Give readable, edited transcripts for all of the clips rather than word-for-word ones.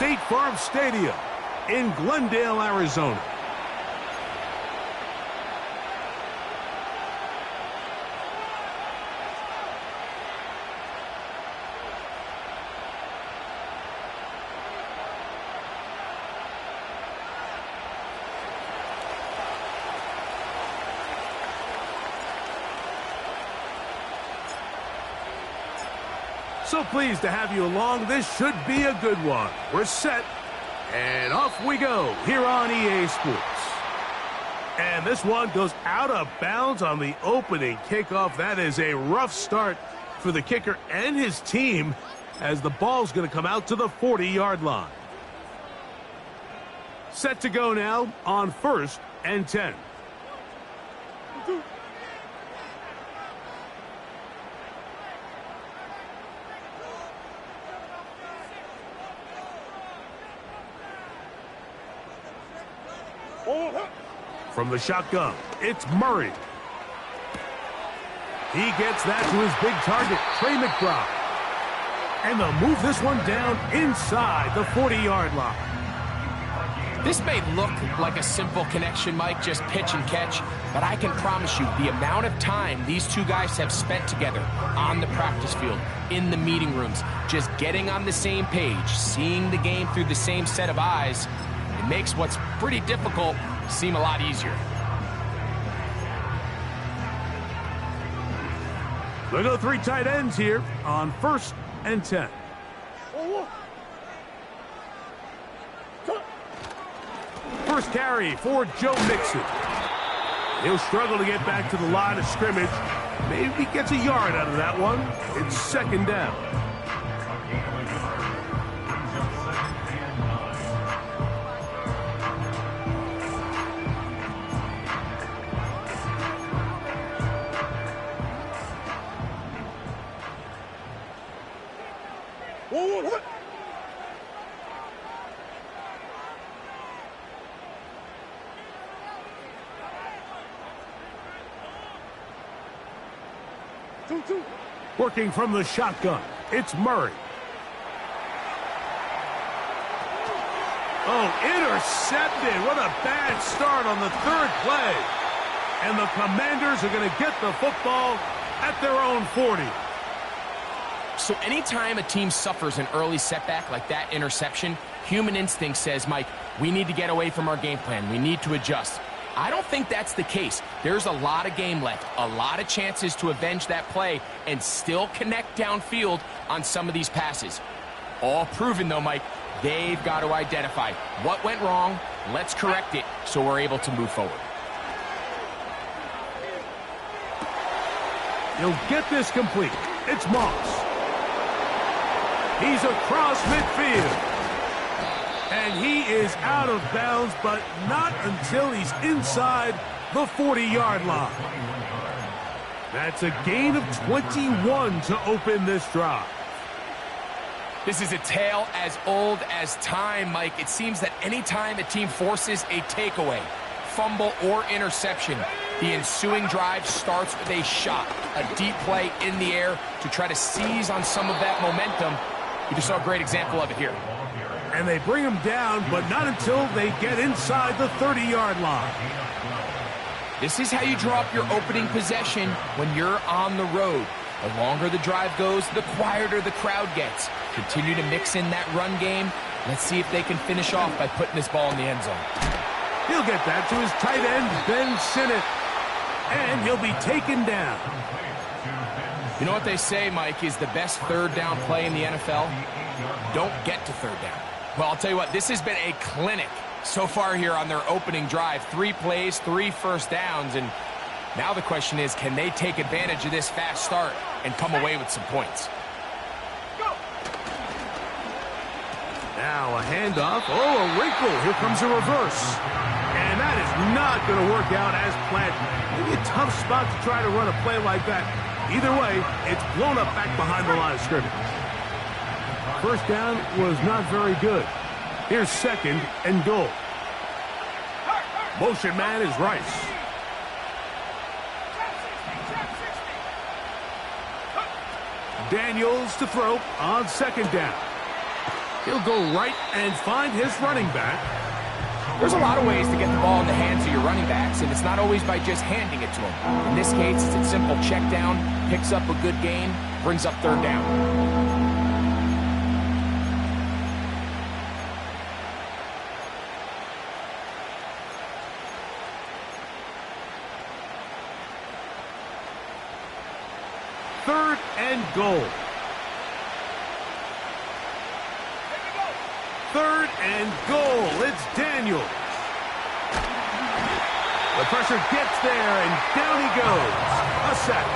State Farm Stadium in Glendale, Arizona. So pleased to have you along. This should be a good one. We're set, and off we go here on EA Sports. And this one goes out of bounds on the opening kickoff. That is a rough start for the kicker and his team as the ball's going to come out to the 40-yard line. Set to go now on 1st and 10. From the shotgun, it's Murray. He gets that to his big target, Trey McBride. And they'll move this one down inside the 40-yard line. This may look like a simple connection, Mike, just pitch and catch, but I can promise you the amount of time these two guys have spent together on the practice field, in the meeting rooms, just getting on the same page, seeing the game through the same set of eyes, it makes what's pretty difficult seem a lot easier. They go 3 tight ends here on 1st and 10. First carry for Joe Mixon. He'll struggle to get back to the line of scrimmage. Maybe he gets a yard out of that one. It's 2nd down. Working from the shotgun, it's Murray. Oh, intercepted. What a bad start on the 3rd play. And the Commanders are going to get the football at their own 40. So anytime a team suffers an early setback like that interception, human instinct says, Mike, we need to get away from our game plan. We need to adjust. I don't think that's the case. There's a lot of game left, a lot of chances to avenge that play and still connect downfield on some of these passes. All proven, though, Mike, they've got to identify what went wrong, let's correct it so we're able to move forward. He'll get this complete. It's Moss. He's across midfield. And he is out of bounds, but not until he's inside the 40-yard line. That's a gain of 21 to open this drive. This is a tale as old as time, Mike. It seems that anytime a team forces a takeaway, fumble, or interception, the ensuing drive starts with a shot, a deep play in the air to try to seize on some of that momentum. We just saw a great example of it here. And they bring him down, but not until they get inside the 30-yard line. This is how you draw up your opening possession when you're on the road. The longer the drive goes, the quieter the crowd gets. Continue to mix in that run game. Let's see if they can finish off by putting this ball in the end zone. He'll get that to his tight end, Ben Sinnott. And he'll be taken down. You know what they say, Mike, is the best 3rd down play in the NFL? Don't get to 3rd down. Well, I'll tell you what, this has been a clinic so far here on their opening drive. 3 plays, 3 first downs, and now the question is, can they take advantage of this fast start and come away with some points? Now a handoff. Oh, a wrinkle. Here comes a reverse. And that is not going to work out as planned. Maybe a tough spot to try to run a play like that. Either way, it's blown up back behind the line of scrimmage. First down was not very good. Here's 2nd and goal. Motion man is Rice. Daniels to throw on 2nd down. He'll go right and find his running back. There's a lot of ways to get the ball in the hands of your running backs, and it's not always by just handing it to them. In this case, it's a simple check down, picks up a good gain, brings up third down. Third and goal. Third and goal. It's Daniels. The pressure gets there, and down he goes. A sack.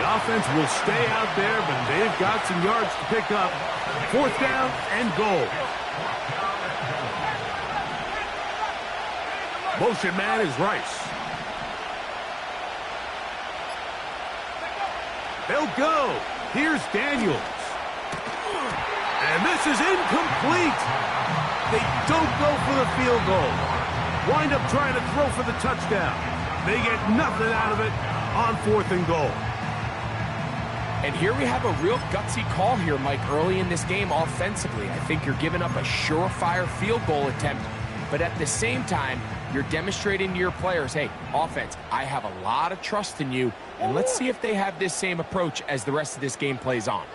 The offense will stay out there, but they've got some yards to pick up. Fourth down and goal. Motion man is Rice. They'll go. Here's Daniels. And this is incomplete. They don't go for the field goal. Wind up trying to throw for the touchdown. They get nothing out of it on fourth and goal. And here we have a real gutsy call here, Mike, early in this game offensively. I think you're giving up a surefire field goal attempt, but at the same time, you're demonstrating to your players, hey, offense, I have a lot of trust in you, and let's see if they have this same approach as the rest of this game plays on.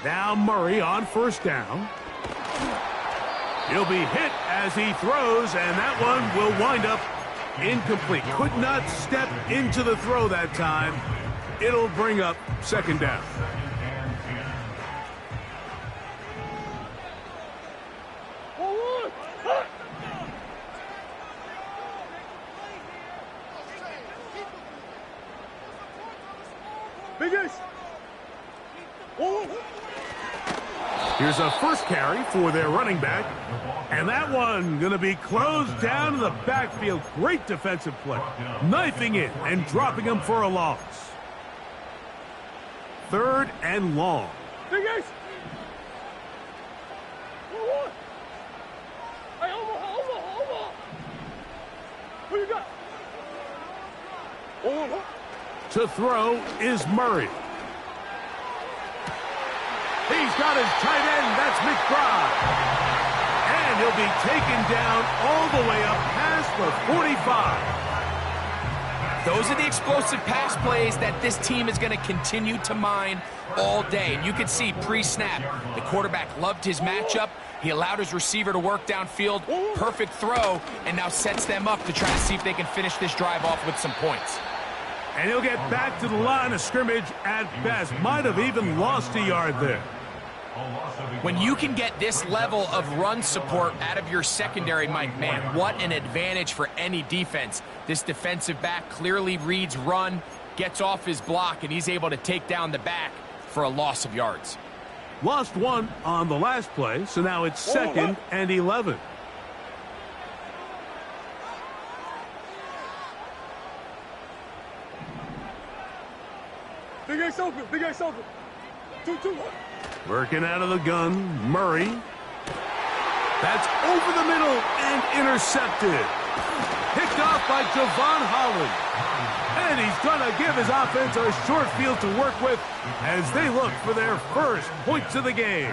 Now Murray on first down. He'll be hit as he throws, and that one will wind up incomplete. Could not step into the throw that time. It'll bring up second down. Here's a first carry for their running back. And that one going to be closed down in the backfield. Great defensive play. Knifing it and dropping him for a loss. Third and long. To throw is Murray. He's got his tight end. That's McBride. And he'll be taken down all the way up past the 45. Those are the explosive pass plays that this team is going to continue to mine all day. And you can see pre-snap, the quarterback loved his matchup. He allowed his receiver to work downfield. Perfect throw, and now sets them up to try to see if they can finish this drive off with some points. And he'll get back to the line of scrimmage at best. Might have even lost a yard there. When you can get this level of run support out of your secondary, Mike, man, what an advantage for any defense. This defensive back clearly reads run, gets off his block, and he's able to take down the back for a loss of yards. Lost one on the last play, so now it's second and 11. Big Ace open, Big Ace open. 2-2. Working out of the gun, Murray. That's over the middle and intercepted. Picked off by Javon Holland. And he's going to give his offense a short field to work with as they look for their first points of the game.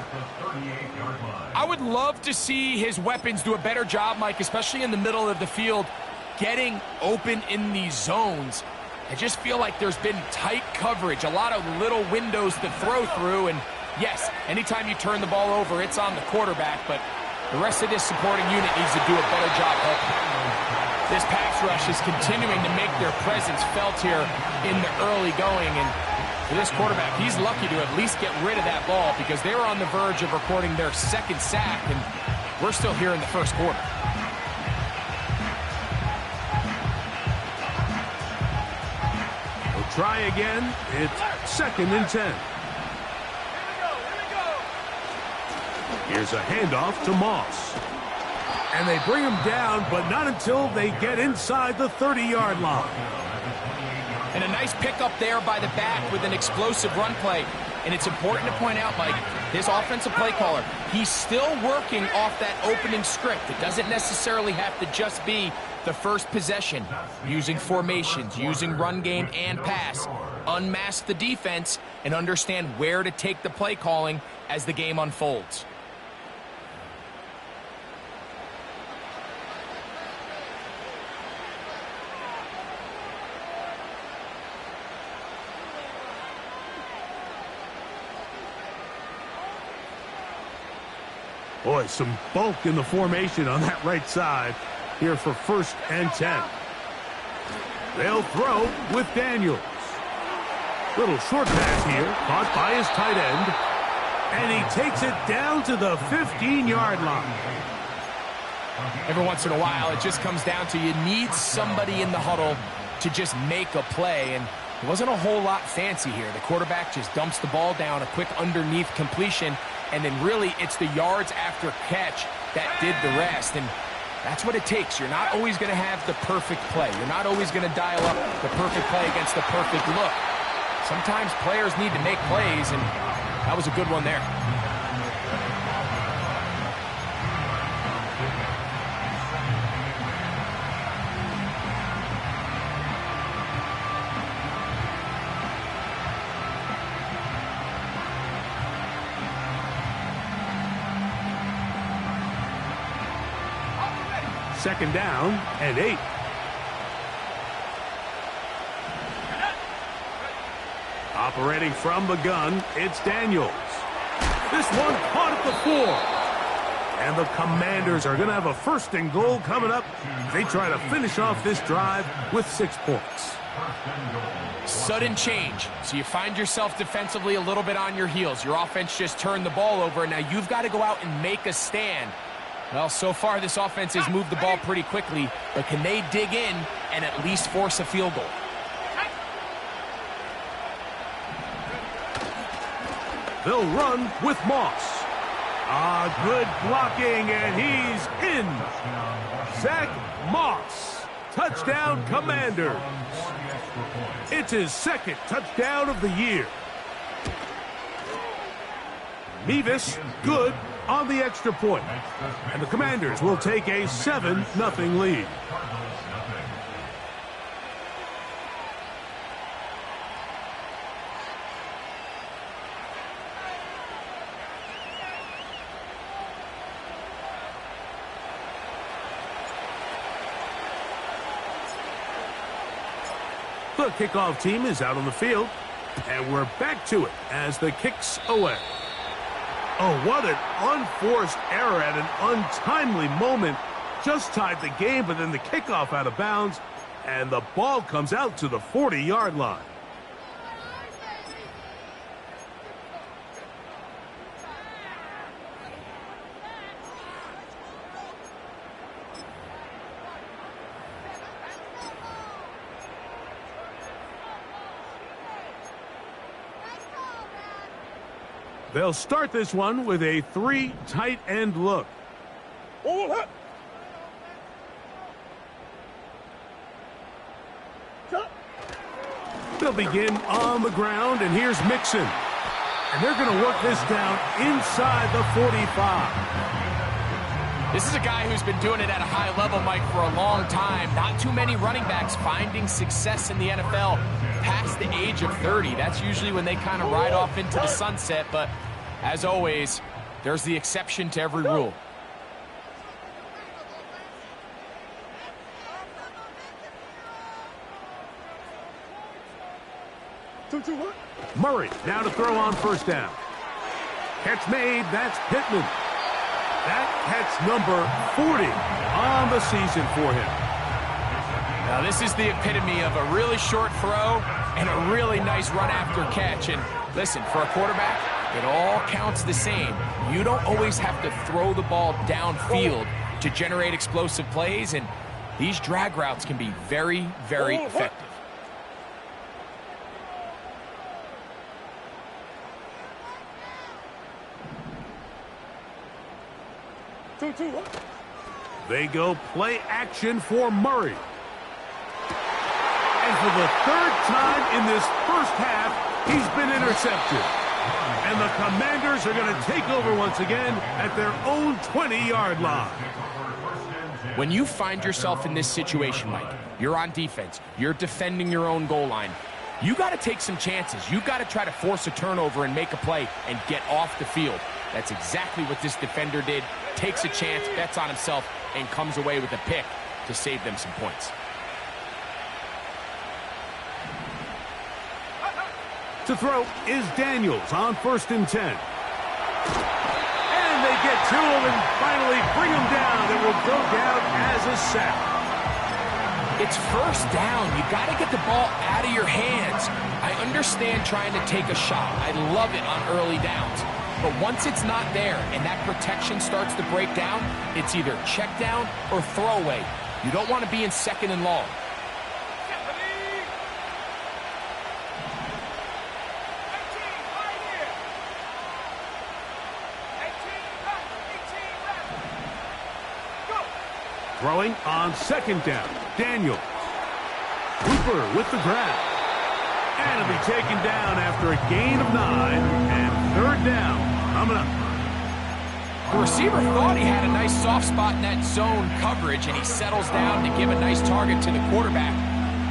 I would love to see his weapons do a better job, Mike, especially in the middle of the field, getting open in these zones. I just feel like there's been tight coverage, a lot of little windows to throw through, and yes, anytime you turn the ball over, it's on the quarterback, but the rest of this supporting unit needs to do a better job helping. This pass rush is continuing to make their presence felt here in the early going, and for this quarterback, he's lucky to at least get rid of that ball because they were on the verge of recording their second sack, and we're still here in the first quarter. We'll try again. It's second and 10. Here's a handoff to Moss. And they bring him down, but not until they get inside the 30-yard line. And a nice pickup there by the back with an explosive run play. And it's important to point out, Mike, this offensive play caller, he's still working off that opening script. It doesn't necessarily have to just be the first possession. Using formations, using run game and pass. Unmask the defense and understand where to take the play calling as the game unfolds. Boy, some bulk in the formation on that right side here for 1st and 10. They'll throw with Daniels. Little short pass here, caught by his tight end. And he takes it down to the 15-yard line. Every once in a while, it just comes down to you need somebody in the huddle to just make a play. And it wasn't a whole lot fancy here. The quarterback just dumps the ball down, a quick underneath completion, and then really it's the yards after catch that did the rest. And that's what it takes. You're not always going to have the perfect play. You're not always going to dial up the perfect play against the perfect look. Sometimes players need to make plays, and that was a good one there. Second down and 8. Operating from the gun, it's Daniels. This one caught at the 4. And the Commanders are going to have a 1st and goal coming up. They try to finish off this drive with 6 points. Sudden change. So you find yourself defensively a little bit on your heels. Your offense just turned the ball over, and now you've got to go out and make a stand. Well, so far this offense has moved the ball pretty quickly, but can they dig in and at least force a field goal? They'll run with Moss. Good blocking, and he's in. Zach Moss. Touchdown, Commanders. It's his 2nd touchdown of the year. Mevis, good on the extra point. And the Commanders will take a 7-0 lead. The kickoff team is out on the field, and we're back to it as the kick's away. Oh, what an unforced error at an untimely moment. Just tied the game, but then the kickoff out of bounds, and the ball comes out to the 40-yard line. They'll start this one with a 3 tight end look. They'll begin on the ground, and here's Mixon. And they're going to work this down inside the 45. This is a guy who's been doing it at a high level, Mike, for a long time. Not too many running backs finding success in the NFL past the age of 30. That's usually when they kind of ride off into the sunset, but as always, there's the exception to every rule. Murray now to throw on 1st down. Catch made, that's Pittman. That catch number 40 on the season for him. Now this is the epitome of a really short throw and a really nice run after catch. And listen, for a quarterback, it all counts the same. You don't always have to throw the ball downfield to generate explosive plays, and these drag routes can be very, very effective. They go play action for Murray. And for the 3rd time in this 1st half, he's been intercepted. And the Commanders are going to take over once again at their own 20-yard line. When you find yourself in this situation, Mike, you're on defense, you're defending your own goal line, you got to take some chances. You got to try to force a turnover and make a play and get off the field. That's exactly what this defender did. Takes a chance, bets on himself, and comes away with a pick to save them some points. To throw is Daniels on 1st and 10. And they get to him and finally bring him down. It will go down as a sack. It's 1st down. You got to get the ball out of your hands. I understand trying to take a shot. I love it on early downs. But once it's not there and that protection starts to break down, it's either check down or throwaway. You don't want to be in 2nd and long. Throwing on 2nd down, Daniels. Cooper with the grab. And it'll be taken down after a gain of 9 and 3rd down coming up. The receiver thought he had a nice soft spot in that zone coverage, and he settles down to give a nice target to the quarterback.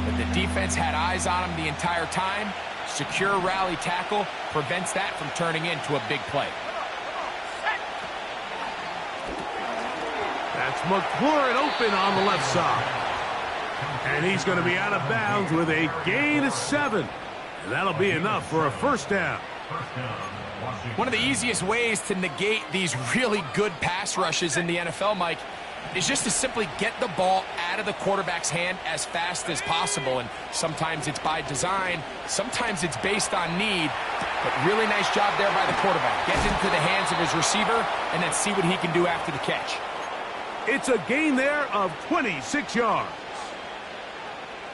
But the defense had eyes on him the entire time. Secure rally tackle prevents that from turning into a big play. That's McLaurin open on the left side. And he's going to be out of bounds with a gain of 7. And that'll be enough for a 1st down. One of the easiest ways to negate these really good pass rushes in the NFL, Mike, is just to simply get the ball out of the quarterback's hand as fast as possible. And sometimes it's by design, sometimes it's based on need. But really nice job there by the quarterback. Get into the hands of his receiver and then see what he can do after the catch. It's a gain there of 26 yards.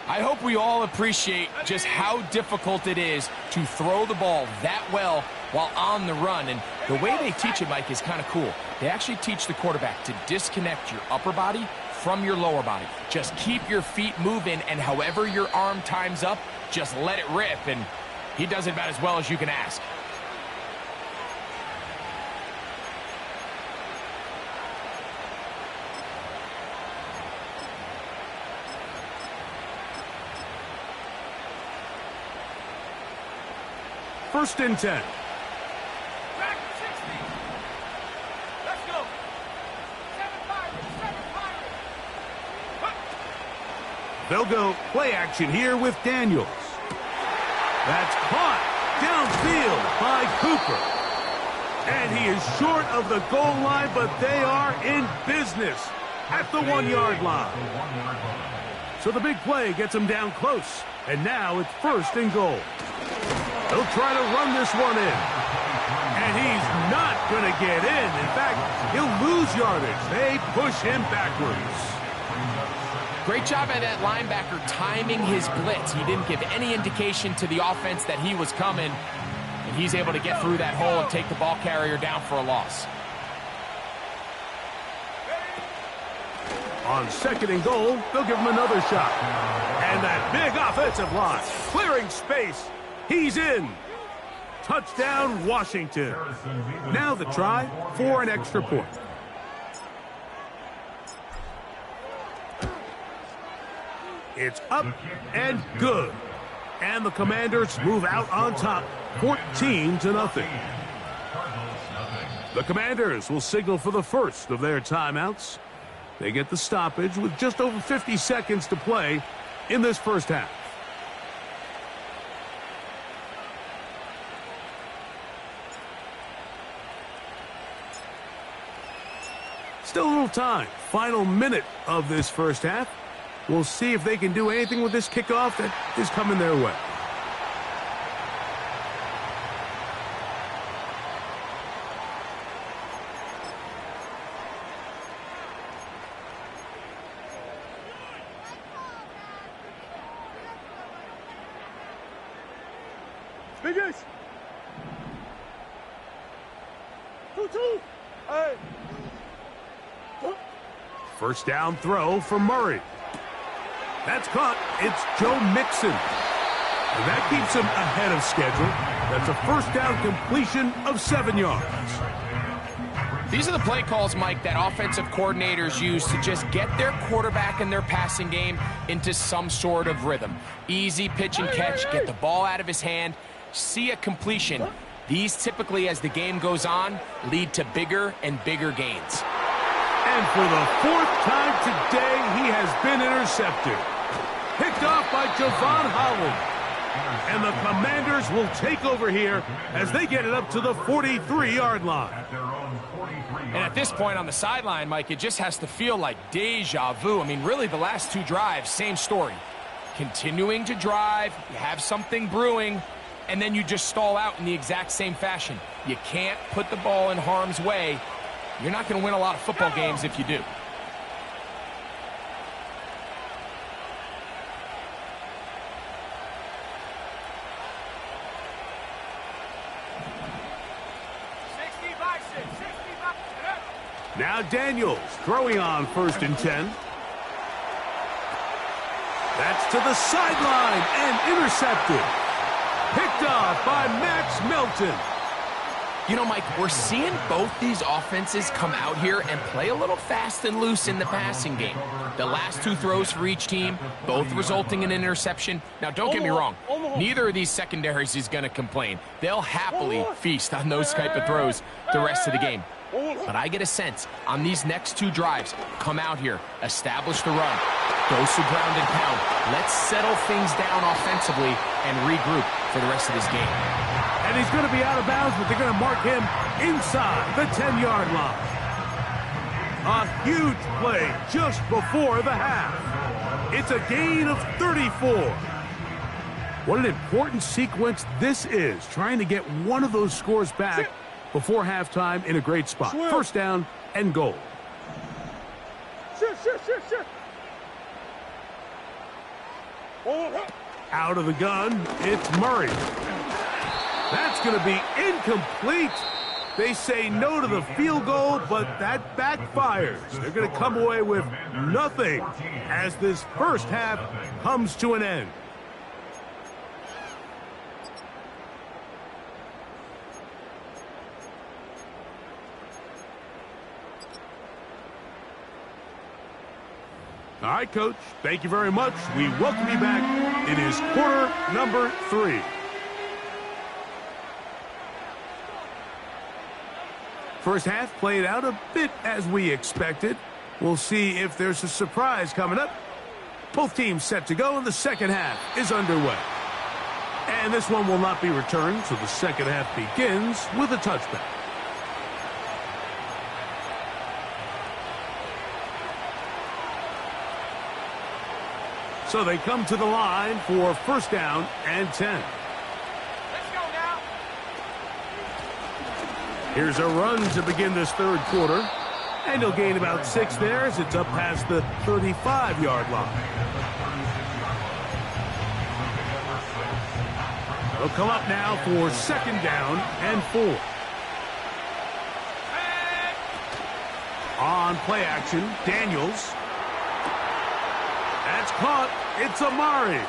I hope we all appreciate just how difficult it is to throw the ball that well while on the run. And the way they teach it, Mike, is kind of cool. They actually teach the quarterback to disconnect your upper body from your lower body. Just keep your feet moving, and however your arm times up, just let it rip. And he does it about as well as you can ask. First and 10. Back 60. Let's go. 7-5. They'll go play action here with Daniels. That's caught downfield by Cooper. And he is short of the goal line, but they are in business at the 1-yard line. So the big play gets him down close. And now it's 1st and goal. He'll try to run this one in. And he's not going to get in. In fact, he'll lose yardage. They push him backwards. Great job by that linebacker timing his blitz. He didn't give any indication to the offense that he was coming. And he's able to get through that hole and take the ball carrier down for a loss. On 2nd and goal, they'll give him another shot. And that big offensive line, clearing space. He's in. Touchdown, Washington. Now the try for an extra point. It's up and good. And the Commanders move out on top, 14-0. The Commanders will signal for the first of their timeouts. They get the stoppage with just over 50 seconds to play in this first half. Still a little time. Final minute of this first half. We'll see if they can do anything with this kickoff that is coming their way. Big Ace. 2-2. Hey. First down throw for Murray. That's caught. It's Joe Mixon. And that keeps him ahead of schedule. That's a first down completion of 7 yards. These are the play calls, Mike, that offensive coordinators use to just get their quarterback and their passing game into some sort of rhythm. Easy pitch and catch, get the ball out of his hand, see a completion. These typically, as the game goes on, lead to bigger and bigger gains. And for the 4th time today, he has been intercepted. Picked off by Javon Holland. And the Commanders will take over here as they get it up to the 43-yard line. And at this point on the sideline, Mike, it just has to feel like deja vu. I mean, really, the last 2 drives, same story. Continuing to drive, you have something brewing, and then you just stall out in the exact same fashion. You can't put the ball in harm's way. You're not going to win a lot of football games if you do. Now Daniels throwing on 1st and 10. That's to the sideline and intercepted. Picked off by Max Melton. You know, Mike, we're seeing both these offenses come out here and play a little fast and loose in the passing game. The last 2 throws for each team, both resulting in an interception. Now, don't get me wrong. Neither of these secondaries is going to complain. They'll happily feast on those type of throws the rest of the game. But I get a sense on these next 2 drives, come out here, establish the run, dose of ground and pound. Let's settle things down offensively and regroup for the rest of this game. And he's going to be out of bounds, but they're going to mark him inside the 10-yard line. A huge play just before the half. It's a gain of 34. What an important sequence this is, trying to get one of those scores back before halftime in a great spot. First down and goal. Out of the gun, it's Murray. That's going to be incomplete. They say no to the field goal, but that backfires. They're going to come away with nothing as this first half comes to an end. All right, Coach, thank you very much. We welcome you back. It is quarter number 3. First half played out a bit as we expected. We'll see if there's a surprise coming up. Both teams set to go, and the second half is underway. And this one will not be returned, so the second half begins with a touchback. So they come to the line for first down and 10. Let's go now. Here's a run to begin this third quarter. And he'll gain about 6 there as it's up past the 35-yard line. They'll come up now for second down and 4. On play action, Daniels. That's caught. It's Amari.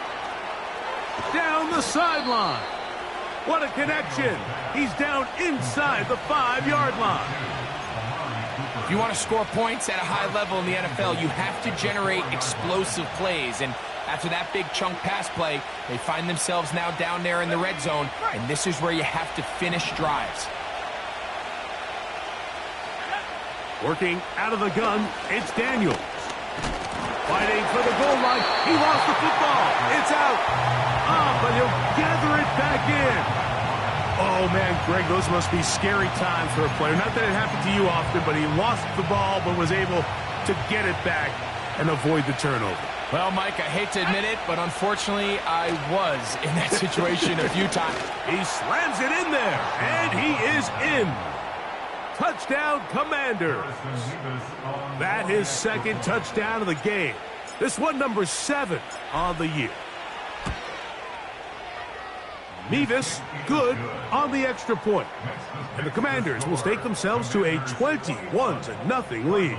Down the sideline. What a connection. He's down inside the 5-yard line. If you want to score points at a high level in the NFL, you have to generate explosive plays. And after that big chunk pass play, they find themselves now down there in the red zone. And this is where you have to finish drives. Working out of the gun, it's Daniels. Fighting for the goal line. He lost the football. It's out. But he'll gather it back in. Oh, man, Greg, those must be scary times for a player. Not that it happened to you often, but he lost the ball but was able to get it back and avoid the turnover. Well, Mike, I hate to admit it, but unfortunately, I was in that situation a few times. He slams it in there, and he is in. Touchdown, Commanders. That is second touchdown of the game. This one number 7 on the year. Mevis good on the extra point. And the Commanders will stake themselves to a 21-0 lead.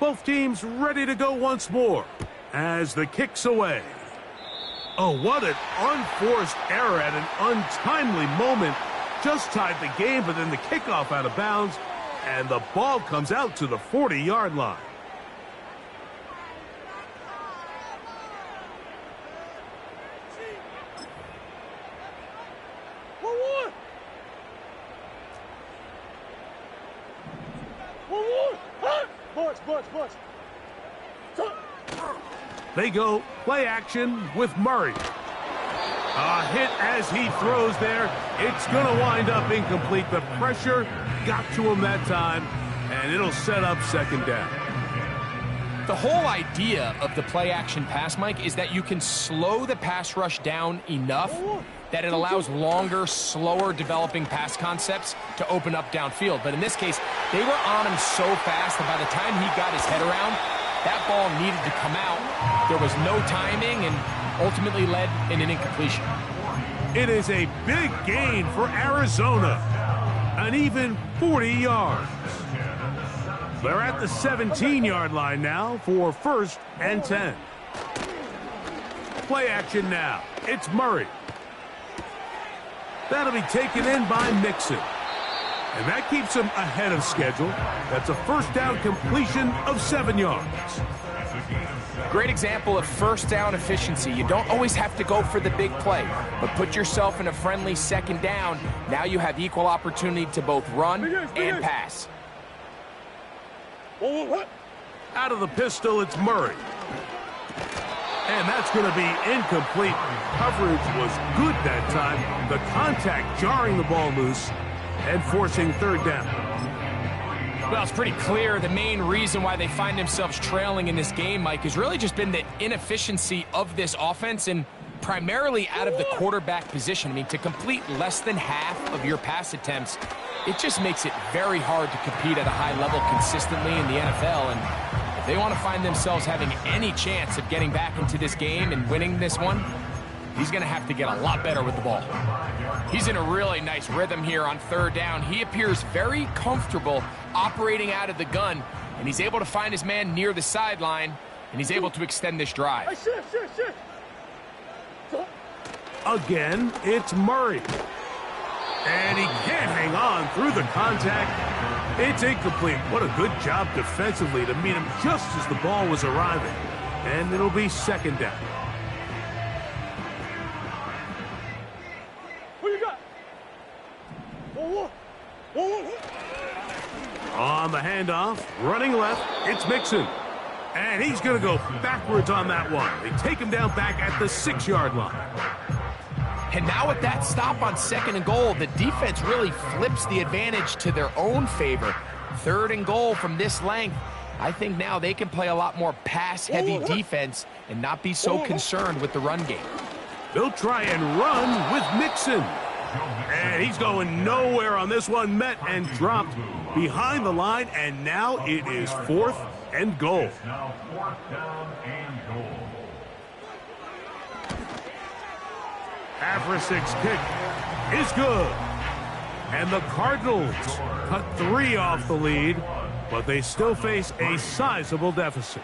Both teams ready to go once more as the kick's away. Oh, what an unforced error at an untimely moment. Just tied the game, but then the kickoff out of bounds, and the ball comes out to the 40-yard line. They go play action with Murray. A hit as he throws there. It's going to wind up incomplete. The pressure got to him that time, and it'll set up second down. The whole idea of the play action pass, Mike, is that you can slow the pass rush down enough that it allows longer, slower developing pass concepts to open up downfield. But in this case, they were on him so fast that by the time he got his head around, that ball needed to come out. There was no timing and ultimately led in an incompletion. It is a big gain for Arizona. An even 40 yards. They're at the 17-yard line now for 1st and 10. Play action now. It's Murray. That'll be taken in by Mixon. And that keeps him ahead of schedule. That's a first down completion of 7 yards. Great example of first down efficiency. You don't always have to go for the big play, but put yourself in a friendly second down. Now you have equal opportunity to both run and pass. Out of the pistol, it's Murray. And that's going to be incomplete. Coverage was good that time. The contact jarring the ball loose and forcing third down. Well, it's pretty clear the main reason why they find themselves trailing in this game, Mike, has really just been the inefficiency of this offense and primarily out of the quarterback position. I mean, to complete less than half of your pass attempts, it just makes it very hard to compete at a high level consistently in the NFL. And if they want to find themselves having any chance of getting back into this game and winning this one, he's going to have to get a lot better with the ball. He's in a really nice rhythm here on third down. He appears very comfortable operating out of the gun, and he's able to find his man near the sideline, and he's able to extend this drive. Again, it's Murray. And he can't hang on through the contact. It's incomplete. What a good job defensively to meet him just as the ball was arriving. And it'll be second down. On the handoff, running left, it's Mixon. And he's going to go backwards on that one. They take him down back at the 6-yard line. And now with that stop on 2nd and goal, the defense really flips the advantage to their own favor. 3rd and goal from this length. I think now they can play a lot more pass-heavy defense and not be so concerned with the run game. They'll try and run with Mixon. And he's going nowhere on this one. Met and dropped behind the line. And now it is 4th and goal. Havrisik's kick is good. And the Cardinals cut 3 off the lead, but they still face a sizable deficit.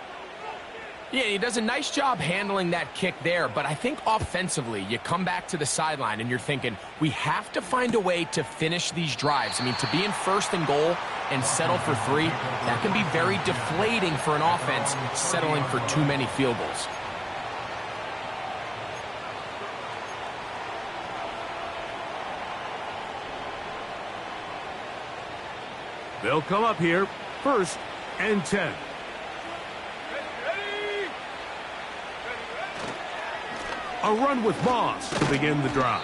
Yeah, he does a nice job handling that kick there, but I think offensively, you come back to the sideline and you're thinking, we have to find a way to finish these drives. I mean, to be in 1st and goal and settle for 3, that can be very deflating for an offense settling for too many field goals. They'll come up here, 1st and 10. A run with Moss to begin the drive.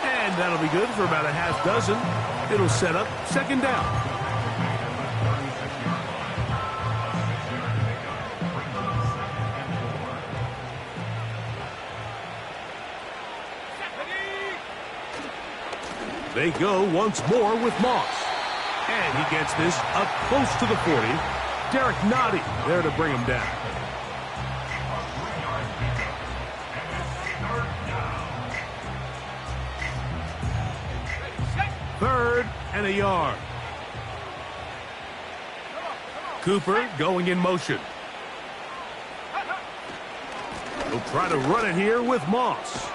And that'll be good for about a half dozen. It'll set up second down. They go once more with Moss. And he gets this up close to the 40. Derek Nottie there to bring him down. Third and a yard. Cooper going in motion. He'll try to run it here with Moss.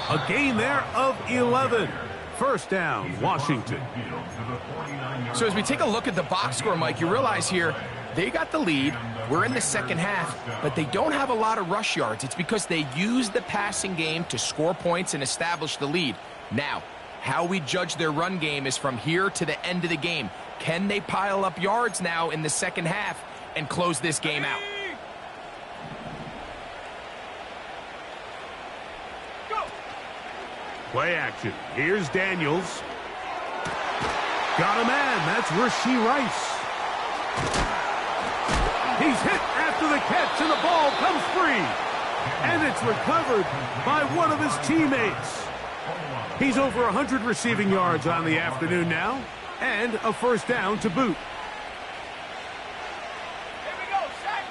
A gain there of 11. First down, Washington. So as we take a look at the box score, Mike, you realize here they got the lead. We're in the second half, but they don't have a lot of rush yards. It's because they use the passing game to score points and establish the lead. Now, how we judge their run game is from here to the end of the game. Can they pile up yards now in the second half and close this game out? Play action. Here's Daniels. Got a man. That's Rashee Rice. He's hit after the catch, and the ball comes free. And it's recovered by one of his teammates. He's over 100 receiving yards on the afternoon now, and a first down to boot. Here we go, set.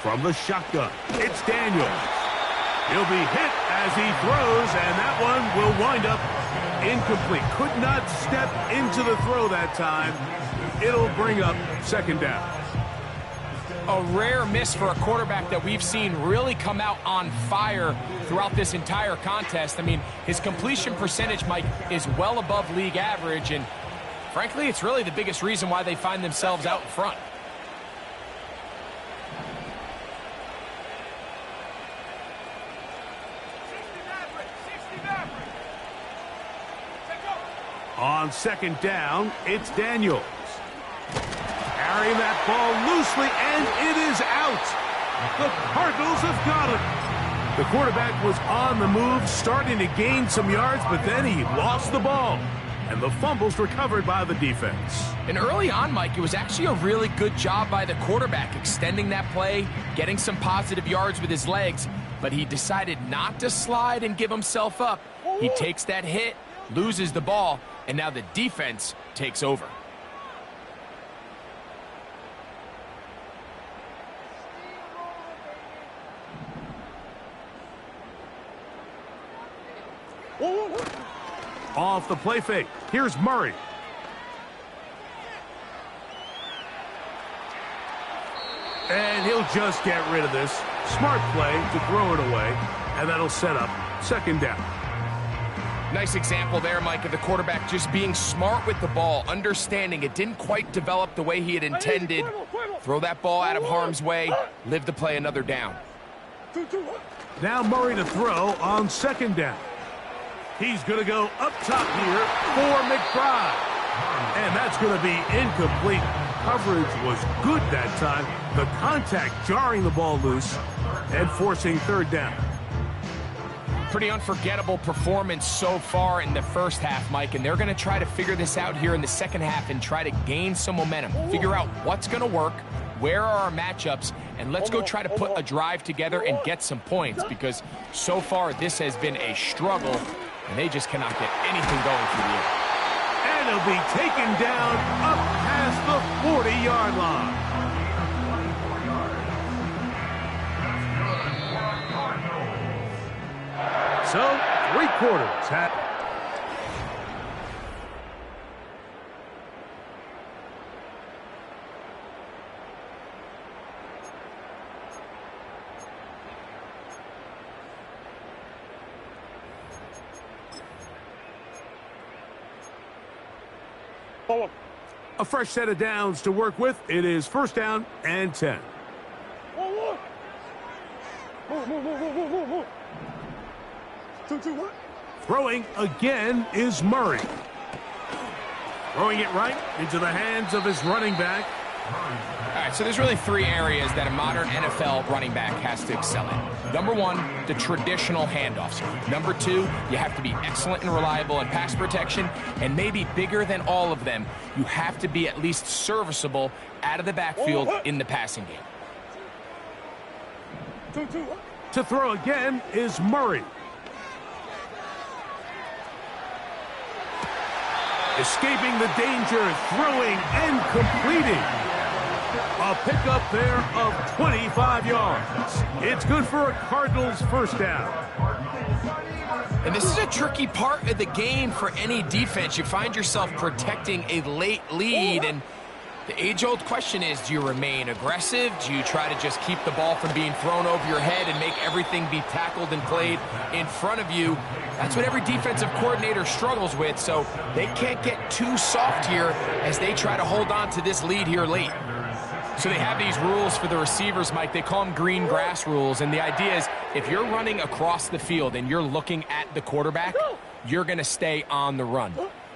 From the shotgun, it's Daniels. He'll be hit as he throws, and that one will wind up incomplete. Could not step into the throw that time. It'll bring up second down. A rare miss for a quarterback that we've seen really come out on fire throughout this entire contest. I mean, his completion percentage, Mike, is well above league average, and frankly, it's really the biggest reason why they find themselves out in front. On second down, it's Daniels. Carrying that ball loosely, and it is out. The Cardinals have got it. The quarterback was on the move, starting to gain some yards, but then he lost the ball. And the fumble's recovered by the defense. And early on, Mike, it was actually a really good job by the quarterback, extending that play, getting some positive yards with his legs, but he decided not to slide and give himself up. He takes that hit, loses the ball, and now the defense takes over. Off the play fake. Here's Murray. And he'll just get rid of this. Smart play to throw it away, and that'll set up second down. Nice example there, Mike, of the quarterback just being smart with the ball, understanding it didn't quite develop the way he had intended. Throw that ball out of harm's way, live to play another down. Now Murray to throw on second down. He's going to go up top here for McBride. And that's going to be incomplete. Coverage was good that time. The contact jarring the ball loose and forcing third down. Pretty unforgettable performance so far in the first half, Mike, and they're going to try to figure this out here in the second half and try to gain some momentum, figure out what's going to work, where are our matchups, and let's go try to put a drive together and get some points, because so far this has been a struggle, and they just cannot get anything going through the air. And he'll be taken down up past the 40-yard line. So, 3/4 hat. A fresh set of downs to work with. It is first down and 10. Throwing again is Murray. Throwing it right into the hands of his running back. All right, so there's really three areas that a modern NFL running back has to excel in. Number one, the traditional handoffs. Number two, you have to be excellent and reliable in pass protection. And maybe bigger than all of them, you have to be at least serviceable out of the backfield in the passing game. To throw again is Murray. Escaping the danger, throwing and completing. A pickup there of 25 yards. It's good for a Cardinals first down. And this is a tricky part of the game for any defense. You find yourself protecting a late lead, and The age-old question is, do you remain aggressive? Do you try to just keep the ball from being thrown over your head and make everything be tackled and played in front of you? That's what every defensive coordinator struggles with, so they can't get too soft here as they try to hold on to this lead here late. So they have these rules for the receivers, Mike. They call them green grass rules, and the idea is if you're running across the field and you're looking at the quarterback, you're going to stay on the run.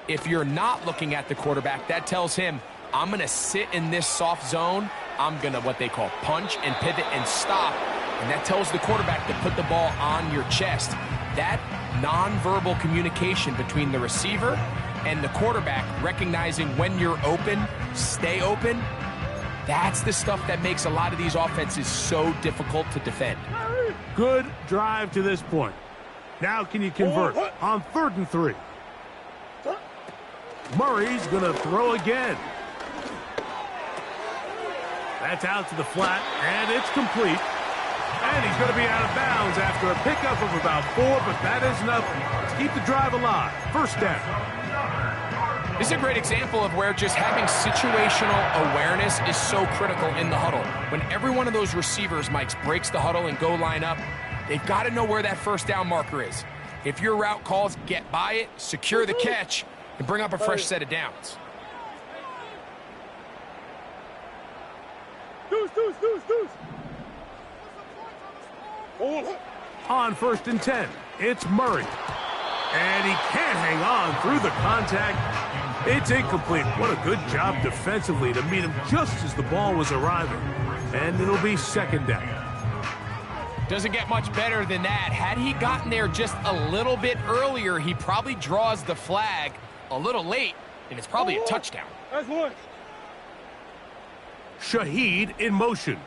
If you're not looking at the quarterback, that tells him, I'm going to sit in this soft zone. I'm going to what they call punch and pivot and stop. And that tells the quarterback to put the ball on your chest. That nonverbal communication between the receiver and the quarterback, recognizing when you're open, stay open, that's the stuff that makes a lot of these offenses so difficult to defend. Good drive to this point. Now can you convert on 3rd and 3? Murray's going to throw again. That's out to the flat, and it's complete. And he's going to be out of bounds after a pickup of about 4, but that is nothing. Let's keep the drive alive. First down. This is a great example of where just having situational awareness is so critical in the huddle. When every one of those receivers, Mike, breaks the huddle and go line up, they've got to know where that first down marker is. If your route calls, get by it, secure the catch, and bring up a fresh set of downs. On 1st and 10, it's Murray. And he can't hang on through the contact. It's incomplete. What a good job defensively to meet him just as the ball was arriving. And it'll be 2nd down. Doesn't get much better than that. Had he gotten there just a little bit earlier, he probably draws the flag a little late, and it's probably a touchdown. That's one. Shaheed in motion.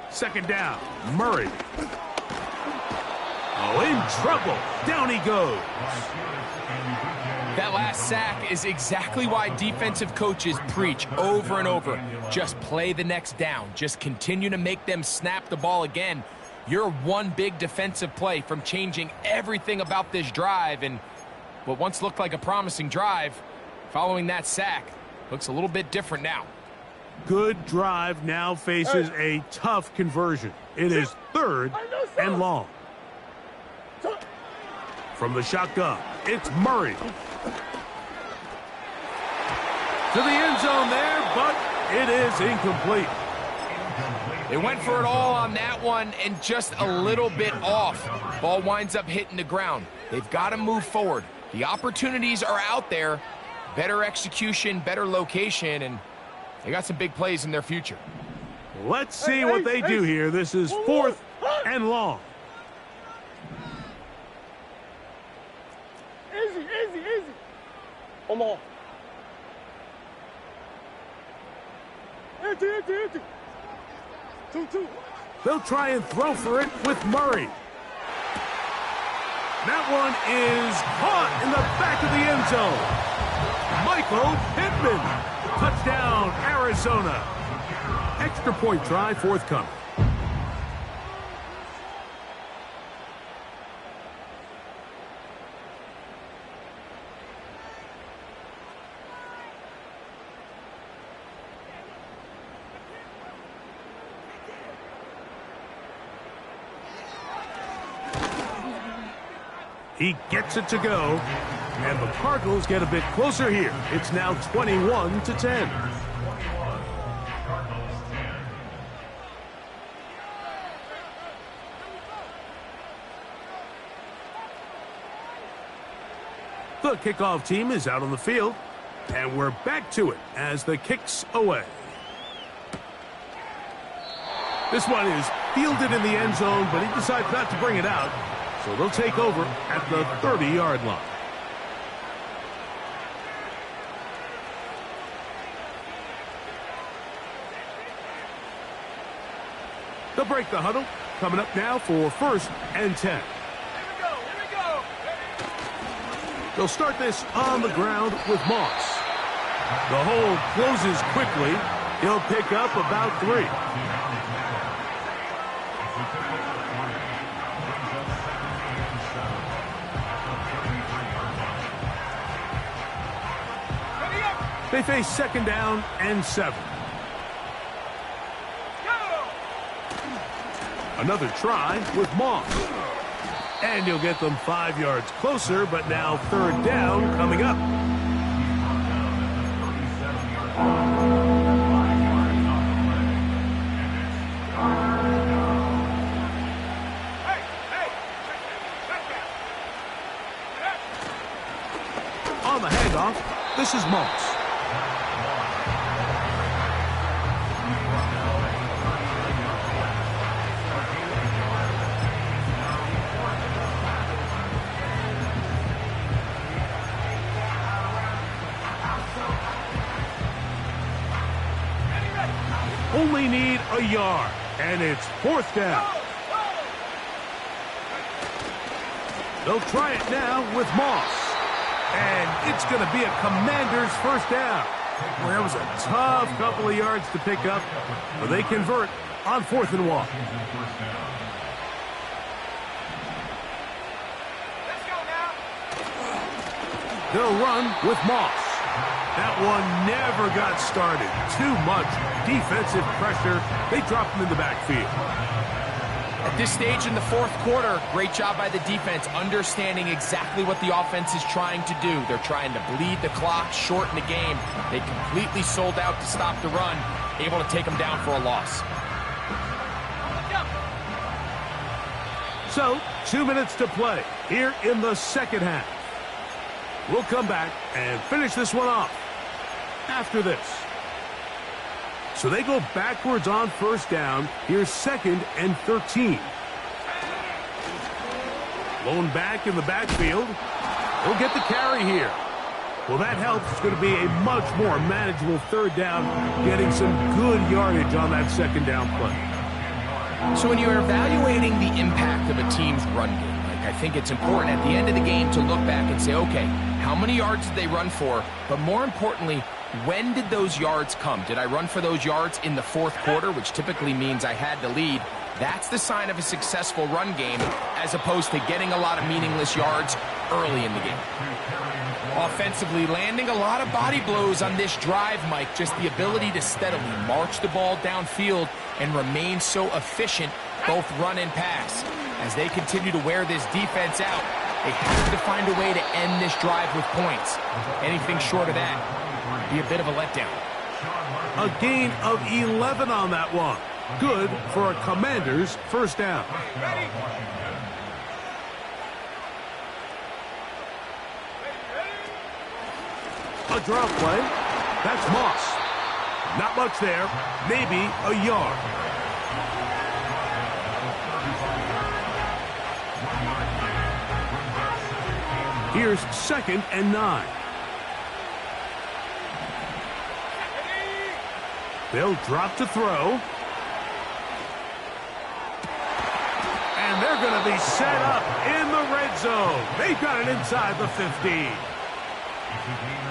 2nd down, Murray. Oh, in trouble. Down he goes. That last sack is exactly why defensive coaches preach over and over. Just play the next down. Just continue to make them snap the ball again. You're one big defensive play from changing everything about this drive, and what once looked like a promising drive, following that sack, looks a little bit different now. Good drive now faces a tough conversion. It is 3rd and long. From the shotgun, it's Murray. To the end zone there, but it is incomplete. They went for it all on that one and just a little bit off. Ball winds up hitting the ground. They've got to move forward. The opportunities are out there. Better execution, better location, and they got some big plays in their future. Let's see what they do here. This is 4th and long. Easy, easy, easy. Come on. Empty. 2. They'll try and throw for it with Murray. That one is caught in the back of the end zone. Michael Pittman. Touchdown, Arizona. Extra point try forthcoming. He gets it to go, and the Cardinals get a bit closer here. It's now 21-10. The kickoff team is out on the field, and we're back to it as the kick's away. This one is fielded in the end zone, but he decides not to bring it out. So they'll take over at the 30-yard line. They'll break the huddle. Coming up now for 1st and 10. Here we go. They'll start this on the ground with Moss. The hole closes quickly. He'll pick up about 3. Ready up. They face 2nd down and 7. Another try with Moss. And you'll get them 5 yards closer, but now 3rd down coming up. On the handoff, this is Moss. Only need a yard, and it's 4th down. They'll try it now with Moss. And it's going to be a Commanders 1st down. Well, that was a tough couple of yards to pick up, but they convert on 4th and 1. Let's go now. They'll run with Moss. That one never got started. Too much defensive pressure. They dropped him in the backfield. At this stage in the 4th quarter, great job by the defense, understanding exactly what the offense is trying to do. They're trying to bleed the clock, shorten the game. They completely sold out to stop the run, able to take them down for a loss. So, 2 minutes to play here in the 2nd half. We'll come back and finish this one off after this. So they go backwards on 1st down. Here's 2nd and 13. Blown back in the backfield. He'll get the carry here. Well, that helps. It's going to be a much more manageable 3rd down, getting some good yardage on that 2nd down play. So when you're evaluating the impact of a team's run game, I think it's important at the end of the game to look back and say, okay, how many yards did they run for? But more importantly, when did those yards come? Did I run for those yards in the 4th quarter, which typically means I had to lead? That's the sign of a successful run game, as opposed to getting a lot of meaningless yards early in the game. Offensively, landing a lot of body blows on this drive, Mike. Just the ability to steadily march the ball downfield and remain so efficient, both run and pass. As they continue to wear this defense out, they have to find a way to end this drive with points. Anything short of that be a bit of a letdown. A gain of 11 on that one. Good for a Commanders 1st down. A drop play. That's Moss. Not much there. Maybe a yard. Here's 2nd and 9. They'll drop to throw. And they're going to be set up in the red zone. They've got it inside the 15.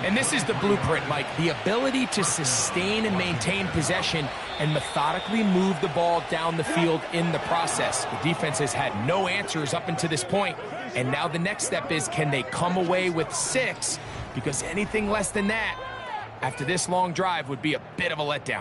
And this is the blueprint, Mike. The ability to sustain and maintain possession and methodically move the ball down the field in the process. The defense has had no answers up until this point. And now the next step is, can they come away with 6? Because anything less than that, after this long drive, would be a bit of a letdown.